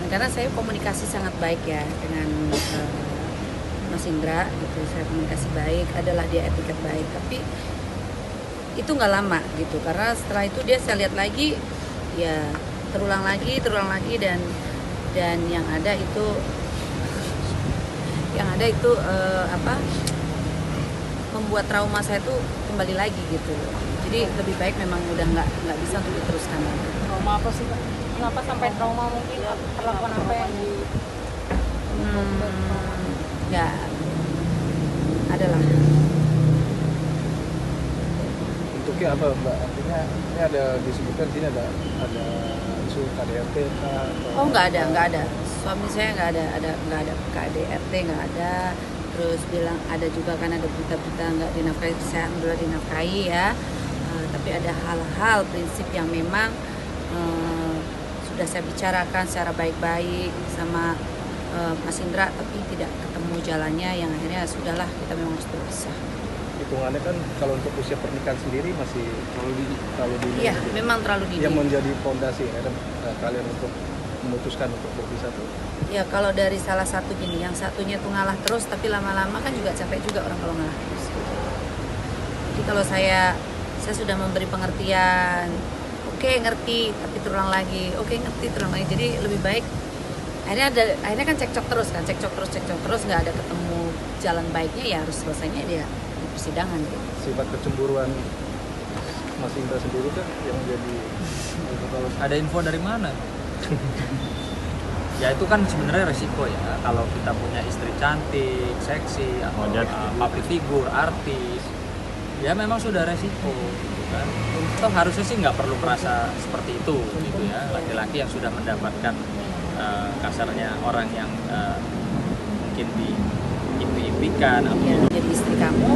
karena saya komunikasi sangat baik ya dengan Mas Indra gitu, saya komunikasi baik, adalah dia etiket baik, tapi itu nggak lama gitu, karena setelah itu dia saya lihat lagi ya terulang lagi dan yang ada itu membuat trauma saya tuh kembali lagi gitu. Jadi lebih baik memang udah nggak bisa untuk diteruskan. Trauma apa sih, Pak? Kenapa sampai trauma, mungkin perlakuan apa yang Ya adalah bentuknya apa Mbak? Artinya ini ada disebutkan sini ada isu KDRT atau nggak ada. Suami saya nggak ada KDRT, nggak ada. Terus bilang ada juga kan ada berita-berita nggak dinafkahi, saya alhamdulillah dinafkahi ya. Tapi ada hal-hal prinsip yang memang sudah saya bicarakan secara baik-baik sama Mas Indra, tapi tidak ketemu jalannya, yang akhirnya sudahlah kita memang harus berpisah. hitungannya kan kalau untuk usia pernikahan sendiri masih terlalu dini. Iya, memang terlalu dini. Yang menjadi fondasi kalian untuk memutuskan untuk berpisah tuh. Ya kalau dari salah satu gini, yang satunya tuh ngalah terus, tapi lama-lama kan juga capek juga orang kalau ngalah terus. Jadi kalau saya sudah memberi pengertian, oke, ngerti, tapi terulang lagi, oke, ngerti, terulang lagi. Jadi lebih baik. Akhirnya kan cekcok terus, nggak ada ketemu jalan baiknya, ya harus selesainya dia di persidangan gitu. Sifat kecemburuan Mas Indra sendiri kan yang jadi kalau Ada info dari mana? Ya itu kan sebenarnya resiko ya, kalau kita punya istri cantik, seksi, atau public figure, artis, ya memang sudah resiko gitu kan. Toh harusnya sih nggak perlu merasa seperti itu gitu ya, laki-laki yang sudah mendapatkan kasarnya orang yang mungkin diimpi-impikan atau Ya, jadi istri kamu,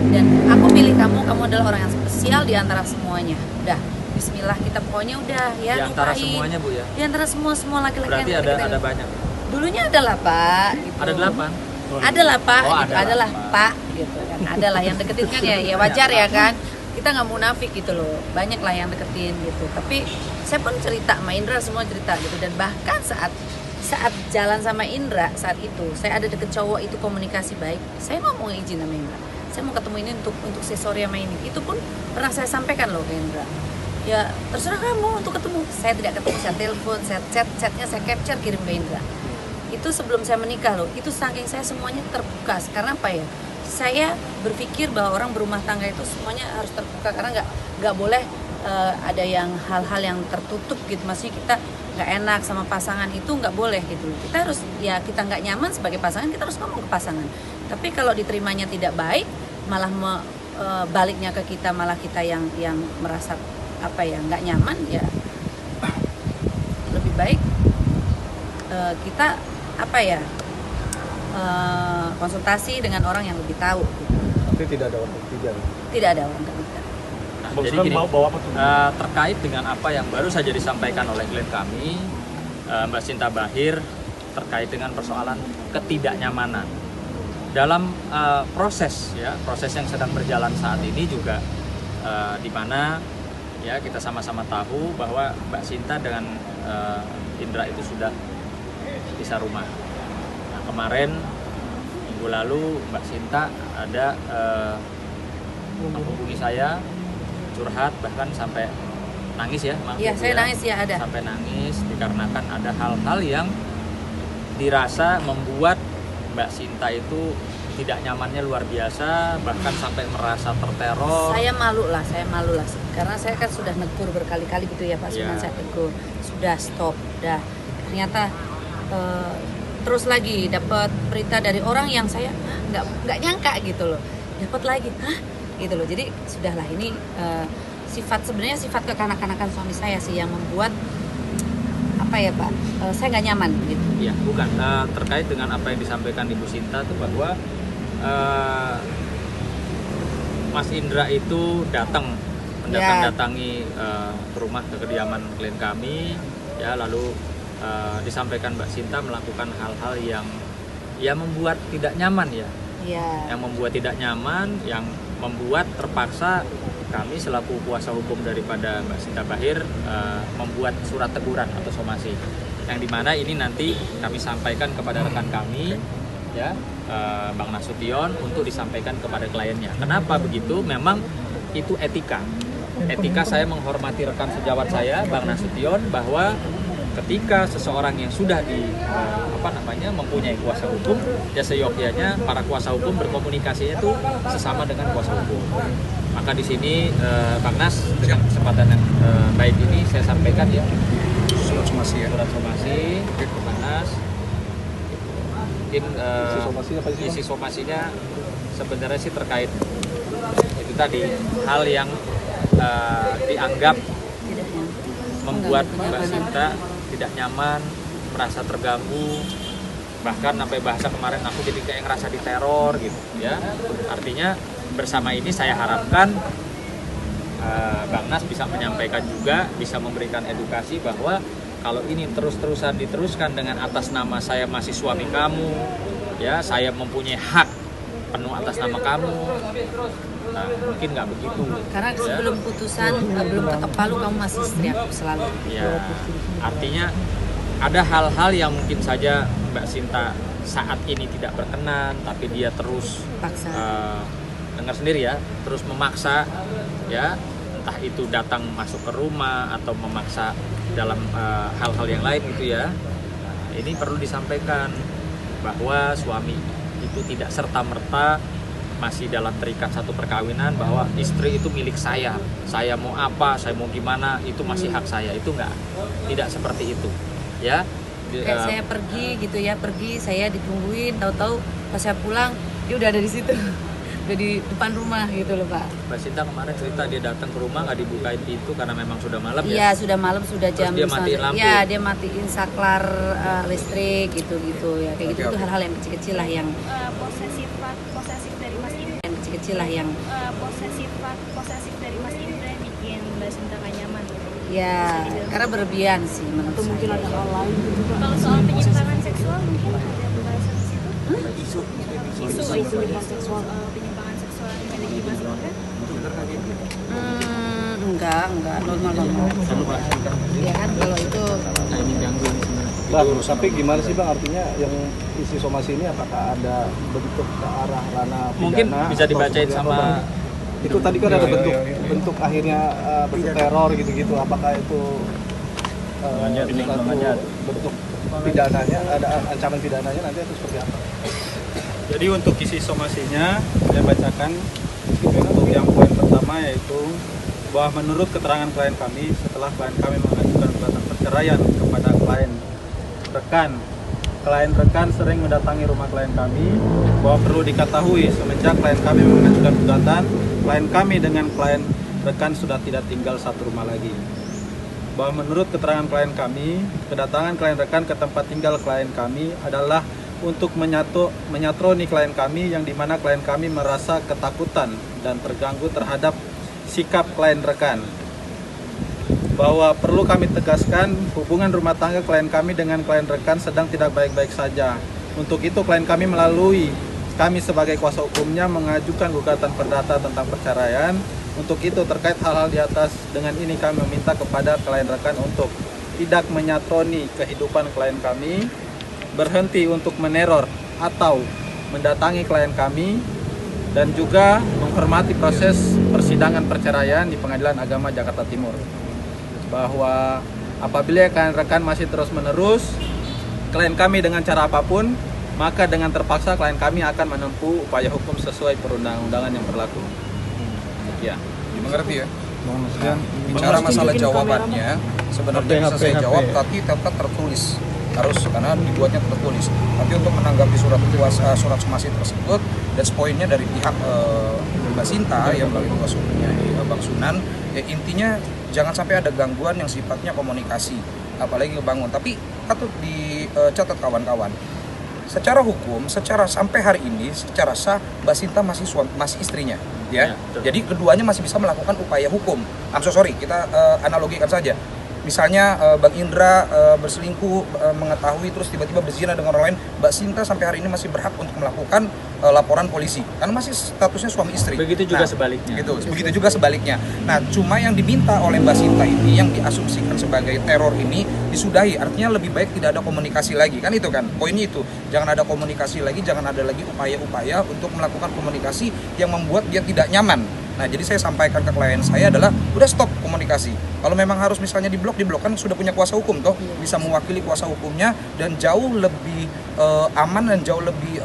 dan aku pilih kamu adalah orang yang spesial di antara semuanya. Udah, bismillah, kita pokoknya udah ya, di antara lupain. semuanya Bu ya. Di antara semua laki-laki Berarti yang ada banyak. Dulunya adalah Pak gitu. Ada 8. Adalah Pak, Oh, gitu. adalah, Adalah Pak. Pak gitu kan. Adalah yang deketin kan ya wajar ya kan. Kita nggak munafik gitu loh. Banyak lah yang deketin gitu. Tapi saya pun cerita sama Indra, semua cerita gitu, dan bahkan saat jalan sama Indra saat itu, saya ada deket cowok itu komunikasi baik. Saya ngomong izin sama Indra. Saya mau ketemu ini untuk sesori sama ini. Itu pun pernah saya sampaikan loh ke Indra. Ya terserah kamu untuk ketemu. Saya tidak ketemu, saya telepon, saya chatnya saya capture kirim ke Indra. Itu sebelum saya menikah loh. Itu saking saya semuanya terbuka. Karena apa ya? Saya berpikir bahwa orang berumah tangga itu semuanya harus terbuka, karena nggak boleh ada yang hal-hal yang tertutup gitu. Maksudnya kita nggak enak sama pasangan itu nggak boleh gitu. Kita harus, ya kita nggak nyaman sebagai pasangan, kita harus ngomong ke pasangan. Tapi kalau diterimanya tidak baik, malah baliknya ke kita, malah kita yang merasa apa ya nggak nyaman, ya lebih baik kita apa ya konsultasi dengan orang yang lebih tahu gitu. tapi tidak ada orang ketiga. Tidak ada orang ketiga. Nah, jadi gini, terkait dengan apa yang baru saja disampaikan oleh klien kami, Mbak Sinta Bachir, terkait dengan persoalan ketidaknyamanan dalam proses yang sedang berjalan saat ini juga, di mana ya kita sama-sama tahu bahwa Mbak Sinta dengan Indra itu sudah pisah rumah. Nah, kemarin minggu lalu Mbak Sinta ada menghubungi saya, curhat, bahkan sampai nangis ya. Iya, saya nangis ya, ada. Sampai nangis dikarenakan ada hal-hal yang dirasa membuat Mbak Sinta itu tidak nyamannya luar biasa, bahkan sampai merasa terteror. Saya malu lah, karena saya kan sudah negur berkali-kali gitu ya Pak Suman, saya tegur, sudah stop, dah. Ternyata terus lagi dapat berita dari orang yang saya nggak nyangka gitu loh, dapat lagi, gitu loh. Jadi sudahlah, ini sebenarnya sifat kekanak-kanakan suami saya sih yang membuat apa ya Pak, saya nggak nyaman gitu. Iya, bukan terkait dengan apa yang disampaikan Ibu Sinta itu bahwa Mas Indra itu mendatangi ke rumah, ke kediaman klien kami, ya, lalu disampaikan Mbak Sinta melakukan hal-hal yang membuat tidak nyaman ya. Iya. Yang membuat tidak nyaman, yang membuat terpaksa kami selaku kuasa hukum daripada Mbak Sinta Bachir membuat surat teguran atau somasi. yang dimana ini nanti kami sampaikan kepada rekan kami, ya, Bang Nasution, untuk disampaikan kepada kliennya. Kenapa begitu? Memang itu etika. Etika saya menghormati rekan sejawat saya, Bang Nasution, bahwa ketika seseorang yang sudah mempunyai kuasa hukum, ya seyogyanya para kuasa hukum berkomunikasinya itu sesama dengan kuasa hukum. Maka di sini Bang Nas dengan kesempatan yang baik ini saya sampaikan ya surat somasi Bang Nas. Mungkin isi somasinya sebenarnya sih terkait itu tadi, hal yang dianggap membuat Mbak Sinta tidak nyaman, merasa terganggu, bahkan sampai bahasa kemarin aku jadi kayak ngerasa diteror gitu ya. Artinya bersama ini saya harapkan Bang Nas bisa menyampaikan juga, bisa memberikan edukasi bahwa kalau ini terus-terusan diteruskan dengan atas nama saya masih suami kamu, ya saya mempunyai hak penuh atas nama kamu. Nah, mungkin nggak begitu. Karena sebelum putusan, belum ketok palu, kamu masih istri aku selalu. Ya, artinya ada hal-hal yang mungkin saja Mbak Sinta saat ini tidak berkenan, tapi dia terus dengar sendiri ya, terus memaksa, ya, entah itu datang masuk ke rumah atau memaksa dalam hal-hal yang lain gitu ya. Nah, ini perlu disampaikan bahwa suami itu tidak serta-merta masih dalam terikat satu perkawinan, bahwa istri itu milik saya mau apa, saya mau gimana, itu masih hak saya. Itu tidak seperti itu ya. Kayak saya pergi gitu ya, saya ditungguin, tahu-tahu pas saya pulang dia udah ada di situ, udah di depan rumah gitu loh Pak. Mbak Sinta kemarin cerita dia datang ke rumah nggak dibukain pintu karena memang sudah malam ya? Iya sudah malam, sudah jam. Terus dia matiin lampu? Iya, dia matiin saklar listrik gitu ya, kayak gitu. Itu hal-hal yang kecil-kecil lah yang posesif dari Mas Indra. Yang kecil-kecil lah yang posesif dari Mas Indra bikin Mbak Sinta gak nyaman. ya, karena berlebihan sih menurut saya. Mungkin ada hal lain. Kalau soal penyimpangan seksual mungkin ada pembahasan di situ. Isu penyimpangan seksual yang ada di Mas Indra. Enggak, normal. Ya kan kalau itu Bang, tapi gimana sih Bang, artinya yang isi somasi ini apakah ada bentuk ke arah ranah pidana? Mungkin bisa dibacain sama itu tadi kan ada bentuk akhirnya bentuk teror gitu-gitu, apakah itu bentuk pidananya, ada ancaman pidananya nanti atau seperti apa? Jadi untuk isi somasinya saya bacakan untuk yang poin pertama, yaitu bahwa menurut keterangan klien kami, setelah klien kami mengajukan gugatan perceraian kepada klien rekan sering mendatangi rumah klien kami, bahwa perlu diketahui semenjak klien kami mengajukan gugatan, klien kami dengan klien rekan sudah tidak tinggal satu rumah lagi. Bahwa menurut keterangan klien kami, kedatangan klien rekan ke tempat tinggal klien kami adalah untuk menyatroni klien kami, yang dimana klien kami merasa ketakutan dan terganggu terhadap sikap klien rekan. Bahwa perlu kami tegaskan, hubungan rumah tangga klien kami dengan klien rekan sedang tidak baik-baik saja. Untuk itu klien kami melalui kami sebagai kuasa hukumnya mengajukan gugatan perdata tentang perceraian. Untuk itu terkait hal-hal di atas, dengan ini kami meminta kepada klien rekan untuk tidak menyatroni kehidupan klien kami, berhenti untuk meneror atau mendatangi klien kami, dan juga menghormati proses persidangan perceraian di Pengadilan Agama Jakarta Timur. Bahwa apabila klien rekan masih terus-menerus klien kami dengan cara apapun, maka dengan terpaksa klien kami akan menempuh upaya hukum sesuai perundang-undangan yang berlaku. Ya, dimengerti ya. Nah, bicara masalah jawabannya, sebenarnya bisa saya jawab, tapi tetap tertulis harus, karena dibuatnya tertulis. Tapi untuk menanggapi surat somasi tersebut, dan poinnya dari pihak Mbak Sinta yang bagi kuasa hukumnya Bang Sunan, ya intinya jangan sampai ada gangguan yang sifatnya komunikasi, apalagi ngebangun. Tapi patut dicatat kawan-kawan, secara hukum, secara sampai hari ini, secara sah Mbak Sinta masih istrinya, ya. Jadi keduanya masih bisa melakukan upaya hukum. Kita analogikan saja. Misalnya Bang Indra berselingkuh, mengetahui terus tiba-tiba berzina dengan orang lain, Mbak Sinta sampai hari ini masih berhak untuk melakukan laporan polisi karena masih statusnya suami istri. Begitu juga sebaliknya. Begitu juga sebaliknya. Nah, cuma yang diminta oleh Mbak Sinta ini, yang diasumsikan sebagai teror ini, disudahi, artinya lebih baik tidak ada komunikasi lagi, kan itu kan poinnya itu, jangan ada komunikasi lagi, jangan ada lagi upaya-upaya untuk melakukan komunikasi yang membuat dia tidak nyaman. Nah, jadi saya sampaikan ke klien saya adalah udah stop komunikasi. Kalau memang harus misalnya diblok kan sudah punya kuasa hukum toh, bisa mewakili kuasa hukumnya dan jauh lebih aman dan jauh lebih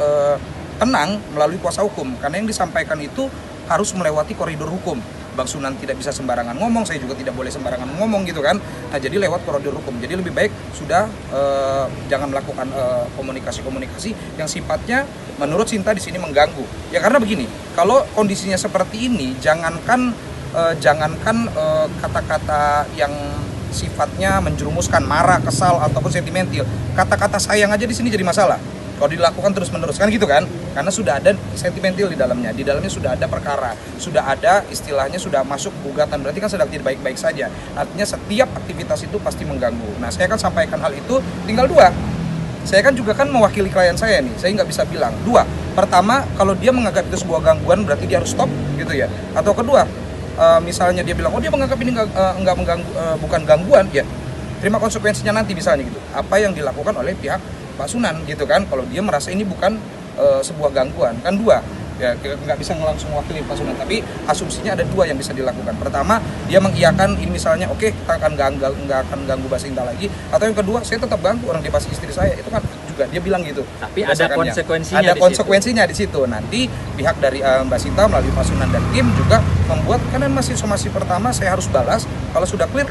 tenang melalui kuasa hukum. Karena yang disampaikan itu harus melewati koridor hukum. Bang Sunan tidak bisa sembarangan ngomong, saya juga tidak boleh sembarangan ngomong gitu kan. Nah, jadi lewat koridor hukum. Jadi lebih baik sudah jangan melakukan komunikasi-komunikasi yang sifatnya menurut Sinta di sini mengganggu. Ya karena begini, kalau kondisinya seperti ini, jangankan kata-kata yang sifatnya menjerumuskan marah, kesal ataupun sentimental. Kata-kata sayang aja di sini jadi masalah. Kalau dilakukan terus-menerus kan gitu kan, karena sudah ada sentimental di dalamnya sudah ada perkara, sudah ada istilahnya sudah masuk gugatan, berarti kan sedang tidak baik-baik saja. Artinya setiap aktivitas itu pasti mengganggu. Nah, saya kan sampaikan hal itu tinggal dua. Saya kan juga kan mewakili klien saya nih, saya nggak bisa bilang. Dua, pertama kalau dia menganggap itu sebuah gangguan berarti dia harus stop gitu ya. Atau kedua, misalnya dia bilang, oh dia menganggap ini nggak mengganggu, bukan gangguan, ya terima konsekuensinya nanti misalnya gitu. Apa yang dilakukan oleh pihak Pak Sunan gitu kan, kalau dia merasa ini bukan sebuah gangguan. Kan dua, ya nggak bisa langsung mewakili Pak Sunan, tapi asumsinya ada dua yang bisa dilakukan. Pertama, dia mengiyakan ini misalnya, oke, kita akan nggak akan ganggu Mbak Sinta lagi. Atau yang kedua, saya tetap ganggu, orang dia pasti istri saya, itu kan juga dia bilang gitu. Tapi ada konsekuensinya. Ada konsekuensinya di situ. Nanti pihak dari Mbak Sinta melalui Pak Sunan dan tim juga membuat, karena masih somasi pertama saya harus balas, kalau sudah clear